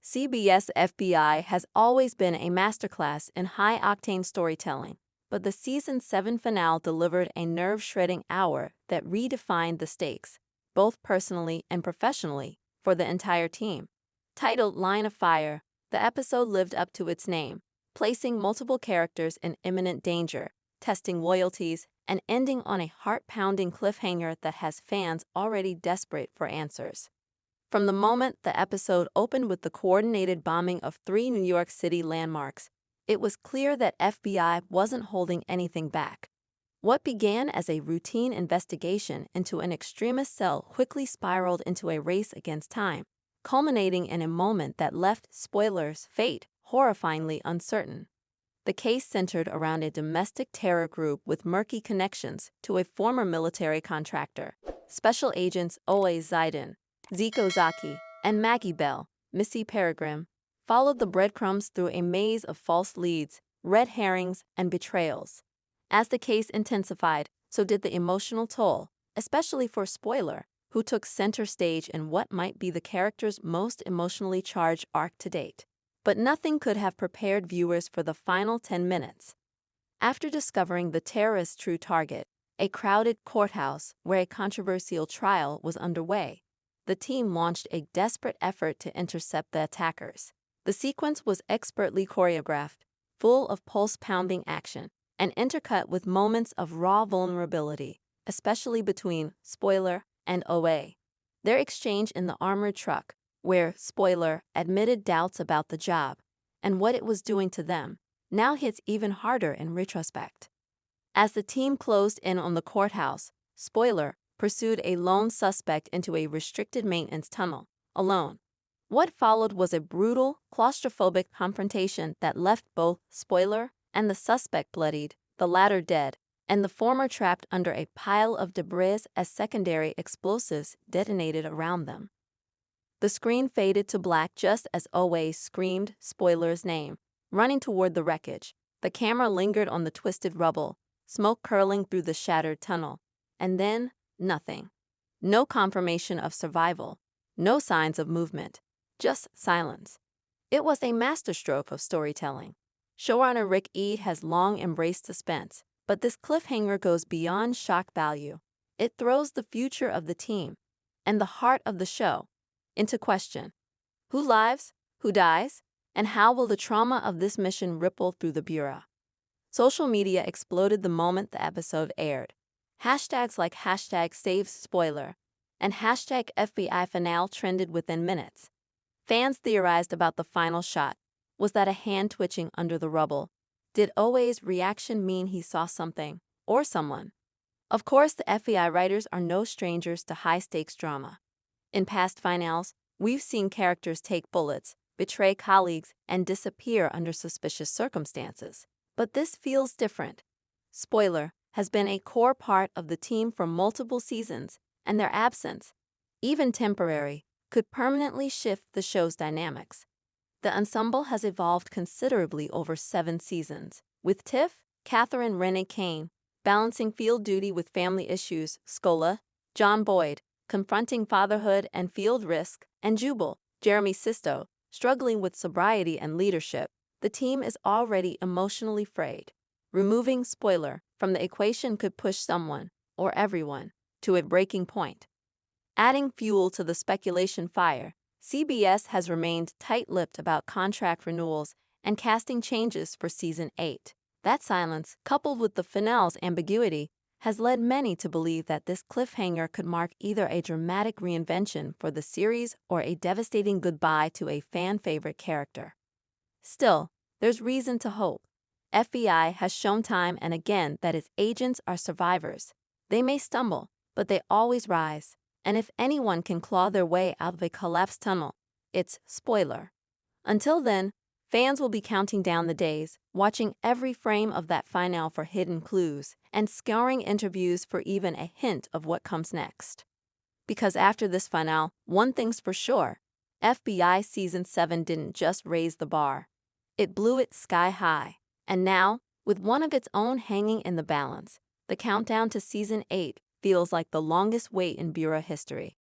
CBS FBI has always been a masterclass in high-octane storytelling, but the Season 7 finale delivered a nerve-shredding hour that redefined the stakes, both personally and professionally, for the entire team. Titled Line of Fire, the episode lived up to its name, placing multiple characters in imminent danger, testing loyalties, and ending on a heart-pounding cliffhanger that has fans already desperate for answers. From the moment the episode opened with the coordinated bombing of 3 New York City landmarks, it was clear that FBI wasn't holding anything back. What began as a routine investigation into an extremist cell quickly spiraled into a race against time, culminating in a moment that left spoilers' fate horrifyingly uncertain. The case centered around a domestic terror group with murky connections to a former military contractor. Special Agents Oe Zaiden, Zico Zaki, and Maggie Bell, Missy Peregrine, followed the breadcrumbs through a maze of false leads, red herrings, and betrayals. As the case intensified, so did the emotional toll, especially for Spoiler, who took center stage in what might be the character's most emotionally charged arc to date. But nothing could have prepared viewers for the final 10 minutes. After discovering the terrorist's true target, a crowded courthouse where a controversial trial was underway, the team launched a desperate effort to intercept the attackers. The sequence was expertly choreographed, full of pulse-pounding action, and intercut with moments of raw vulnerability, especially between Spoiler and OA. Their exchange in the armored truck, where Spoiler admitted doubts about the job and what it was doing to them, now hits even harder in retrospect. As the team closed in on the courthouse, Spoiler pursued a lone suspect into a restricted maintenance tunnel, alone. What followed was a brutal, claustrophobic confrontation that left both Spoiler and the suspect bloodied, the latter dead, and the former trapped under a pile of debris as secondary explosives detonated around them. The screen faded to black just as Owe screamed Spoiler's name, running toward the wreckage. The camera lingered on the twisted rubble, smoke curling through the shattered tunnel, and then nothing. No confirmation of survival, no signs of movement, just silence. It was a masterstroke of storytelling. Showrunner Rick E. has long embraced suspense, but this cliffhanger goes beyond shock value. It throws the future of the team, and the heart of the show, into question. Who lives, who dies, and how will the trauma of this mission ripple through the Bureau? Social media exploded the moment the episode aired. Hashtags like #SaveSpoiler and #FBI Finale trended within minutes. Fans theorized about the final shot. Was that a hand twitching under the rubble? Did Owe's reaction mean he saw something, or someone? Of course, the FBI writers are no strangers to high-stakes drama. In past finales, we've seen characters take bullets, betray colleagues, and disappear under suspicious circumstances. But this feels different. Spoiler has been a core part of the team for multiple seasons, and their absence, even temporary, could permanently shift the show's dynamics. The ensemble has evolved considerably over 7 seasons, with Tiff, Catherine Renee Kane, balancing field duty with family issues, Scola, John Boyd, confronting fatherhood and field risk, and Jubal, Jeremy Sisto, struggling with sobriety and leadership. The team is already emotionally frayed. Removing Spoiler from the equation could push someone, or everyone, to a breaking point. Adding fuel to the speculation fire, CBS has remained tight-lipped about contract renewals and casting changes for Season 8. That silence, coupled with the finale's ambiguity, has led many to believe that this cliffhanger could mark either a dramatic reinvention for the series or a devastating goodbye to a fan-favorite character. Still, there's reason to hope. FBI has shown time and again that its agents are survivors. They may stumble, but they always rise. And if anyone can claw their way out of a collapsed tunnel, it's Spoiler. Until then, fans will be counting down the days, watching every frame of that finale for hidden clues, and scouring interviews for even a hint of what comes next. Because after this finale, one thing's for sure, FBI Season 7 didn't just raise the bar. It blew it sky high. And now, with one of its own hanging in the balance, the countdown to Season 8 feels like the longest wait in Bureau history.